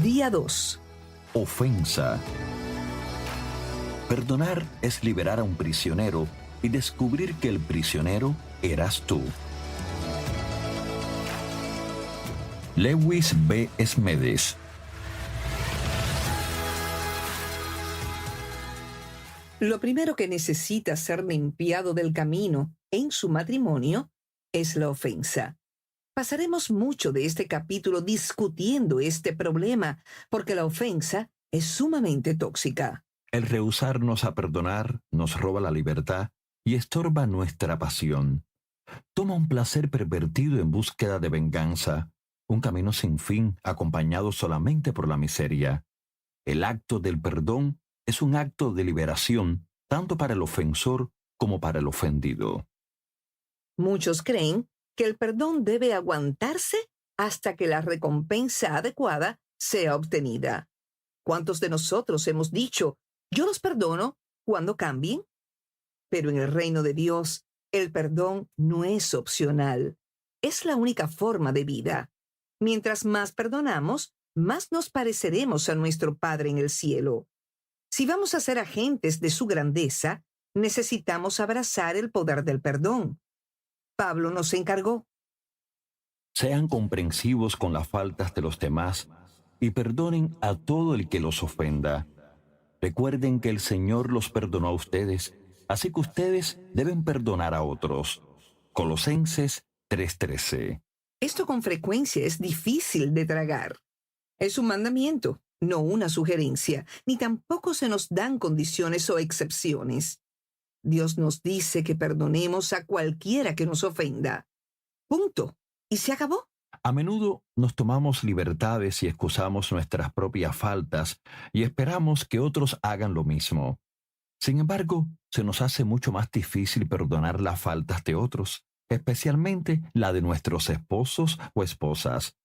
Día 2. Ofensa. Perdonar es liberar a un prisionero y descubrir que el prisionero eras tú. Lewis B. Smedes. Lo primero que necesita ser limpiado del camino en su matrimonio es la ofensa. Pasaremos mucho de este capítulo discutiendo este problema porque la ofensa es sumamente tóxica. El rehusarnos a perdonar nos roba la libertad y estorba nuestra pasión. Toma un placer pervertido en búsqueda de venganza, un camino sin fin acompañado solamente por la miseria. El acto del perdón es un acto de liberación tanto para el ofensor como para el ofendido. Muchos creen que el perdón debe aguantarse hasta que la recompensa adecuada sea obtenida. ¿Cuántos de nosotros hemos dicho, yo los perdono cuando cambien? Pero en el reino de Dios, el perdón no es opcional. Es la única forma de vida. Mientras más perdonamos, más nos pareceremos a nuestro Padre en el cielo. Si vamos a ser agentes de su grandeza, necesitamos abrazar el poder del perdón. Pablo nos encargó. Sean comprensivos con las faltas de los demás y perdonen a todo el que los ofenda. Recuerden que el Señor los perdonó a ustedes, así que ustedes deben perdonar a otros. Colosenses 3:13. Esto con frecuencia es difícil de tragar. Es un mandamiento, no una sugerencia, ni tampoco se nos dan condiciones o excepciones. Dios nos dice que perdonemos a cualquiera que nos ofenda. Punto. Y se acabó. A menudo nos tomamos libertades y excusamos nuestras propias faltas y esperamos que otros hagan lo mismo. Sin embargo, se nos hace mucho más difícil perdonar las faltas de otros, especialmente la de nuestros esposos o esposas.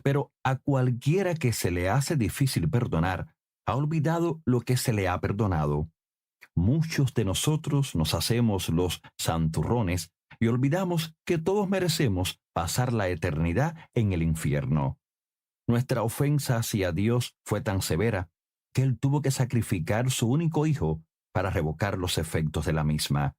Pero a cualquiera que se le hace difícil perdonar, ha olvidado lo que se le ha perdonado. Muchos de nosotros nos hacemos los santurrones y olvidamos que todos merecemos pasar la eternidad en el infierno. Nuestra ofensa hacia Dios fue tan severa que Él tuvo que sacrificar su único hijo para revocar los efectos de la misma.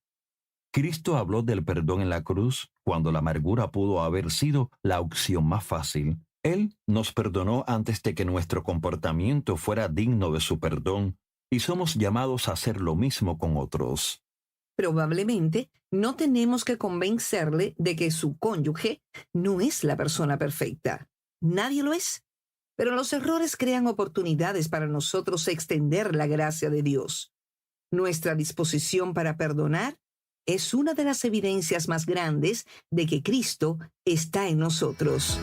Cristo habló del perdón en la cruz cuando la amargura pudo haber sido la opción más fácil. Él nos perdonó antes de que nuestro comportamiento fuera digno de su perdón y somos llamados a hacer lo mismo con otros. Probablemente no tenemos que convencerle de que su cónyuge no es la persona perfecta. Nadie lo es. Pero los errores crean oportunidades para nosotros extender la gracia de Dios. Nuestra disposición para perdonar es una de las evidencias más grandes de que Cristo está en nosotros.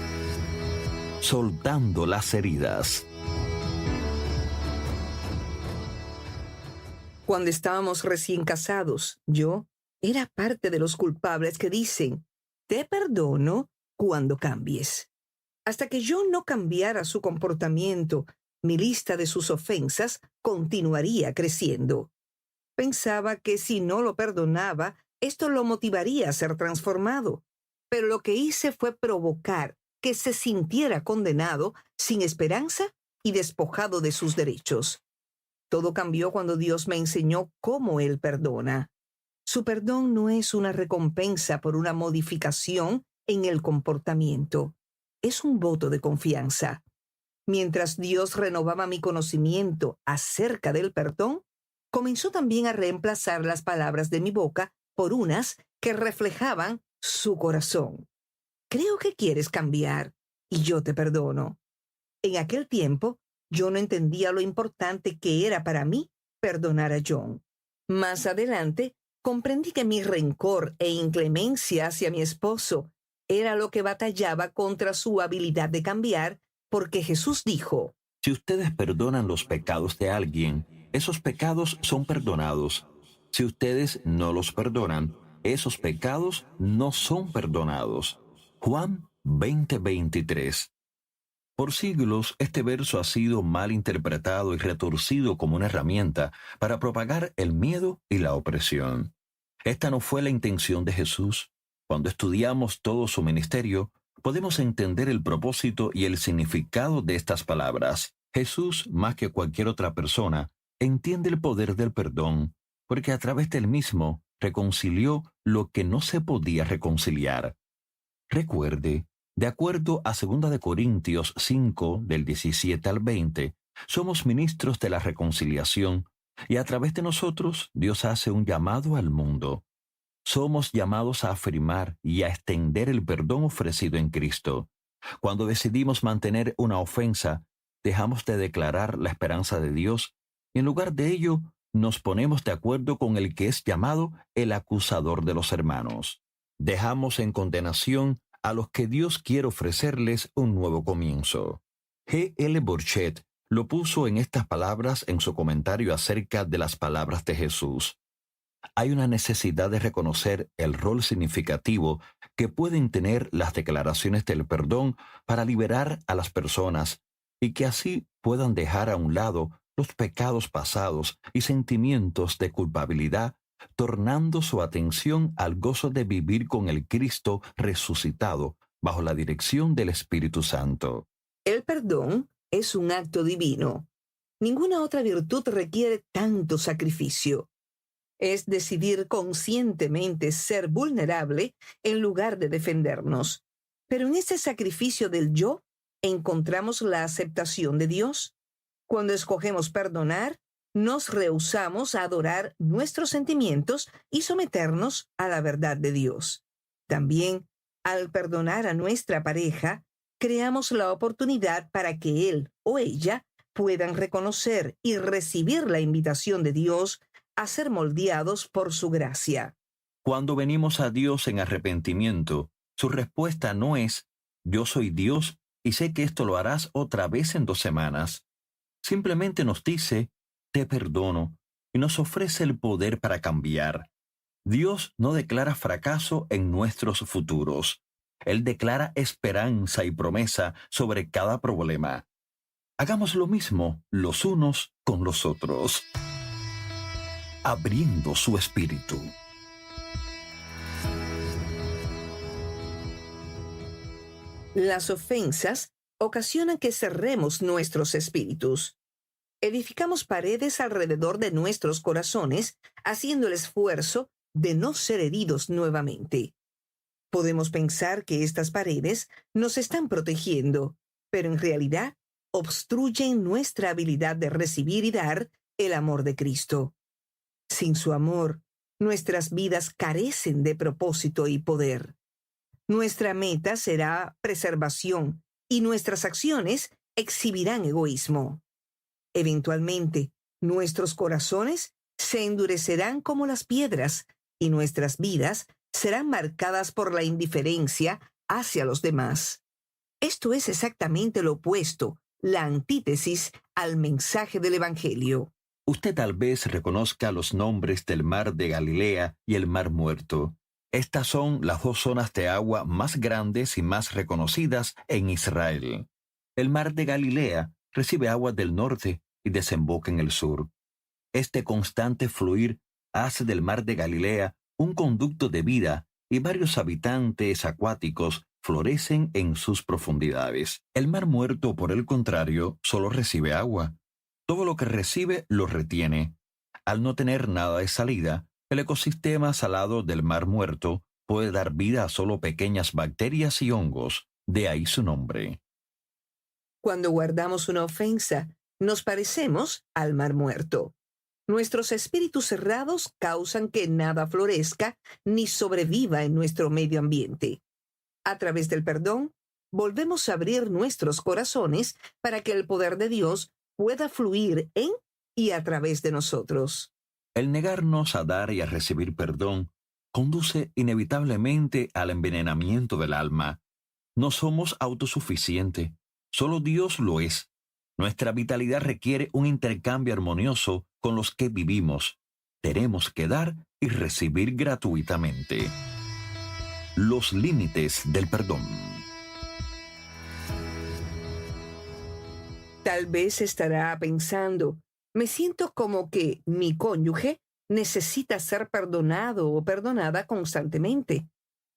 Soltando las heridas. Cuando estábamos recién casados, yo era parte de los culpables que dicen, te perdono cuando cambies. Hasta que yo no cambiara su comportamiento, mi lista de sus ofensas continuaría creciendo. Pensaba que si no lo perdonaba, esto lo motivaría a ser transformado. Pero lo que hice fue provocar que se sintiera condenado, sin esperanza y despojado de sus derechos. Todo cambió cuando Dios me enseñó cómo Él perdona. Su perdón no es una recompensa por una modificación en el comportamiento. Es un voto de confianza. Mientras Dios renovaba mi conocimiento acerca del perdón, comenzó también a reemplazar las palabras de mi boca por unas que reflejaban su corazón. Creo que quieres cambiar y yo te perdono. En aquel tiempo, yo no entendía lo importante que era para mí perdonar a John. Más adelante, comprendí que mi rencor e inclemencia hacia mi esposo era lo que batallaba contra su habilidad de cambiar, porque Jesús dijo, Si ustedes perdonan los pecados de alguien, esos pecados son perdonados. Si ustedes no los perdonan, esos pecados no son perdonados. Juan 20:23. Por siglos, este verso ha sido mal interpretado y retorcido como una herramienta para propagar el miedo y la opresión. Esta no fue la intención de Jesús. Cuando estudiamos todo su ministerio, podemos entender el propósito y el significado de estas palabras. Jesús, más que cualquier otra persona, entiende el poder del perdón, porque a través del mismo reconcilió lo que no se podía reconciliar. Recuerde, de acuerdo a 2 de Corintios 5, del 17 al 20, somos ministros de la reconciliación y a través de nosotros Dios hace un llamado al mundo. Somos llamados a afirmar y a extender el perdón ofrecido en Cristo. Cuando decidimos mantener una ofensa, dejamos de declarar la esperanza de Dios y en lugar de ello nos ponemos de acuerdo con el que es llamado el acusador de los hermanos. Dejamos en condenación a los que Dios quiere ofrecerles un nuevo comienzo. G. L. Borchet lo puso en estas palabras en su comentario acerca de las palabras de Jesús. Hay una necesidad de reconocer el rol significativo que pueden tener las declaraciones del perdón para liberar a las personas y que así puedan dejar a un lado los pecados pasados y sentimientos de culpabilidad, tornando su atención al gozo de vivir con el Cristo resucitado bajo la dirección del Espíritu Santo. El perdón es un acto divino. Ninguna otra virtud requiere tanto sacrificio. Es decidir conscientemente ser vulnerable en lugar de defendernos. Pero en ese sacrificio del yo encontramos la aceptación de Dios. Cuando escogemos perdonar, nos rehusamos a adorar nuestros sentimientos y someternos a la verdad de Dios. También, al perdonar a nuestra pareja, creamos la oportunidad para que él o ella puedan reconocer y recibir la invitación de Dios a ser moldeados por su gracia. Cuando venimos a Dios en arrepentimiento, su respuesta no es, yo soy Dios y sé que esto lo harás otra vez en 2 semanas. Simplemente nos dice, te perdono, y nos ofrece el poder para cambiar. Dios no declara fracaso en nuestros futuros. Él declara esperanza y promesa sobre cada problema. Hagamos lo mismo los unos con los otros. Abriendo su espíritu. Las ofensas ocasionan que cerremos nuestros espíritus. Edificamos paredes alrededor de nuestros corazones, haciendo el esfuerzo de no ser heridos nuevamente. Podemos pensar que estas paredes nos están protegiendo, pero en realidad obstruyen nuestra habilidad de recibir y dar el amor de Cristo. Sin su amor, nuestras vidas carecen de propósito y poder. Nuestra meta será preservación y nuestras acciones exhibirán egoísmo. Eventualmente, nuestros corazones se endurecerán como las piedras y nuestras vidas serán marcadas por la indiferencia hacia los demás. Esto es exactamente lo opuesto, la antítesis al mensaje del Evangelio. Usted tal vez reconozca los nombres del mar de Galilea y el mar Muerto. Estas son las 2 zonas de agua más grandes y más reconocidas en Israel. El mar de Galilea recibe agua del norte y desemboca en el sur. Este constante fluir hace del mar de Galilea un conducto de vida y varios habitantes acuáticos florecen en sus profundidades. El mar Muerto, por el contrario, solo recibe agua. Todo lo que recibe lo retiene. Al no tener nada de salida, el ecosistema salado del mar Muerto puede dar vida a solo pequeñas bacterias y hongos, de ahí su nombre. Cuando guardamos una ofensa, nos parecemos al mar Muerto. Nuestros espíritus cerrados causan que nada florezca ni sobreviva en nuestro medio ambiente. A través del perdón, volvemos a abrir nuestros corazones para que el poder de Dios pueda fluir en y a través de nosotros. El negarnos a dar y a recibir perdón conduce inevitablemente al envenenamiento del alma. No somos autosuficientes, solo Dios lo es. Nuestra vitalidad requiere un intercambio armonioso con los que vivimos. Tenemos que dar y recibir gratuitamente. Los límites del perdón. Tal vez estará pensando, me siento como que mi cónyuge necesita ser perdonado o perdonada constantemente.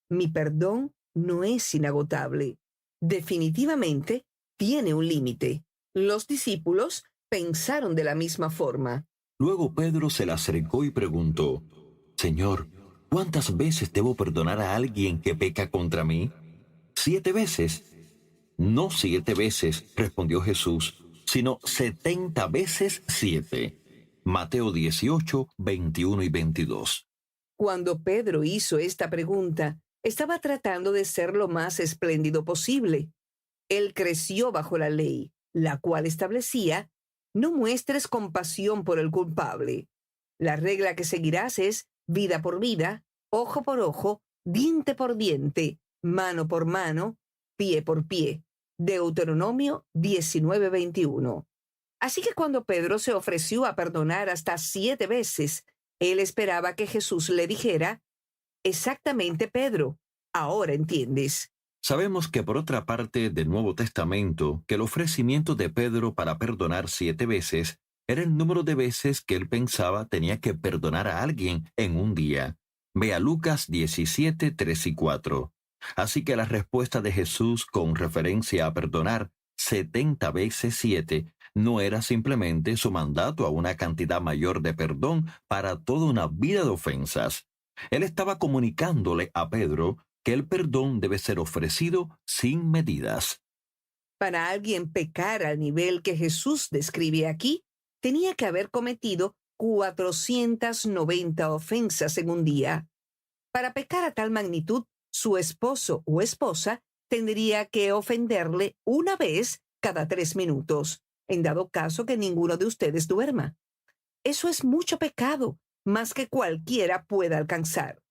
Mi perdón no es inagotable. Definitivamente tiene un límite. Los discípulos pensaron de la misma forma. Luego Pedro se le acercó y preguntó, Señor, ¿cuántas veces debo perdonar a alguien que peca contra mí? ¿7 veces? No 7 veces, respondió Jesús, sino 70 veces 7. Mateo 18, 21 y 22. Cuando Pedro hizo esta pregunta, estaba tratando de ser lo más espléndido posible. Él creció bajo la ley, la cual establecía, no muestres compasión por el culpable. La regla que seguirás es vida por vida, ojo por ojo, diente por diente, mano por mano, pie por pie. Deuteronomio 19:21. Así que cuando Pedro se ofreció a perdonar hasta 7 veces, él esperaba que Jesús le dijera, exactamente, Pedro, ahora entiendes. Sabemos que por otra parte del Nuevo Testamento, que el ofrecimiento de Pedro para perdonar 7 veces era el número de veces que él pensaba tenía que perdonar a alguien en un día. Vea Lucas 17, 3 y 4. Así que la respuesta de Jesús con referencia a perdonar 70 veces 7 no era simplemente su mandato a una cantidad mayor de perdón para toda una vida de ofensas. Él estaba comunicándole a Pedro que el perdón debe ser ofrecido sin medidas. Para alguien pecar al nivel que Jesús describe aquí, tenía que haber cometido 490 ofensas en un día. Para pecar a tal magnitud, su esposo o esposa tendría que ofenderle una vez cada 3 minutos, en dado caso que ninguno de ustedes duerma. Eso es mucho pecado, más que cualquiera pueda alcanzar.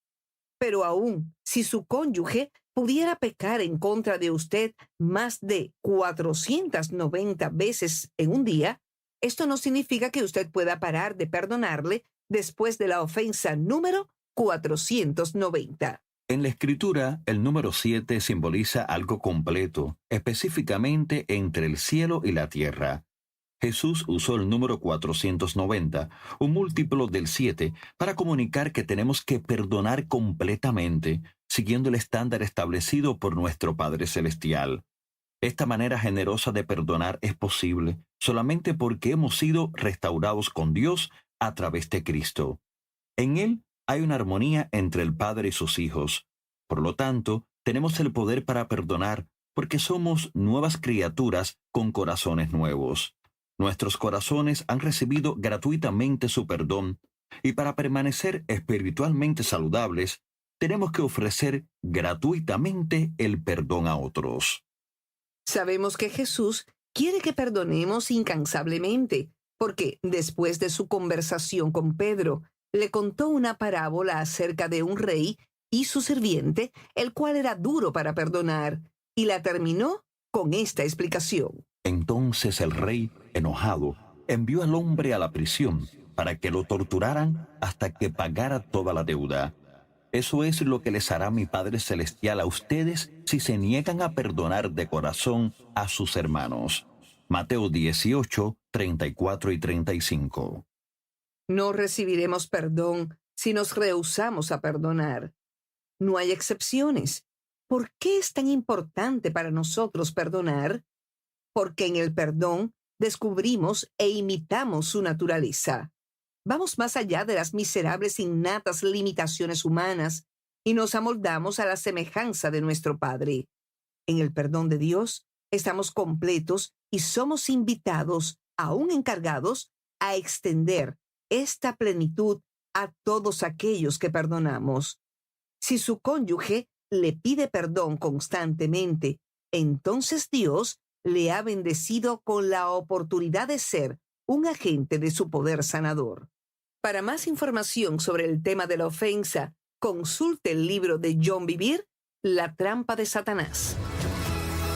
Pero aún si su cónyuge pudiera pecar en contra de usted más de 490 veces en un día, esto no significa que usted pueda parar de perdonarle después de la ofensa número 490. En la Escritura, el número 7 simboliza algo completo, específicamente entre el cielo y la tierra. Jesús usó el número 490, un múltiplo del 7, para comunicar que tenemos que perdonar completamente, siguiendo el estándar establecido por nuestro Padre Celestial. Esta manera generosa de perdonar es posible solamente porque hemos sido restaurados con Dios a través de Cristo. En Él hay una armonía entre el Padre y sus hijos. Por lo tanto, tenemos el poder para perdonar porque somos nuevas criaturas con corazones nuevos. Nuestros corazones han recibido gratuitamente su perdón y para permanecer espiritualmente saludables, tenemos que ofrecer gratuitamente el perdón a otros. Sabemos que Jesús quiere que perdonemos incansablemente, porque después de su conversación con Pedro, le contó una parábola acerca de un rey y su sirviente, el cual era duro para perdonar, y la terminó con esta explicación. Entonces el rey, enojado, envió al hombre a la prisión para que lo torturaran hasta que pagara toda la deuda. Eso es lo que les hará mi Padre Celestial a ustedes si se niegan a perdonar de corazón a sus hermanos. Mateo 18, 34 y 35. No recibiremos perdón si nos rehusamos a perdonar. No hay excepciones. ¿Por qué es tan importante para nosotros perdonar? Porque en el perdón descubrimos e imitamos su naturaleza. Vamos más allá de las miserables innatas limitaciones humanas y nos amoldamos a la semejanza de nuestro Padre. En el perdón de Dios estamos completos y somos invitados, aún encargados, a extender esta plenitud a todos aquellos que perdonamos. Si su cónyuge le pide perdón constantemente, entonces Dios le ha bendecido con la oportunidad de ser un agente de su poder sanador. Para más información sobre el tema de la ofensa, consulte el libro de John Bevere, La trampa de Satanás.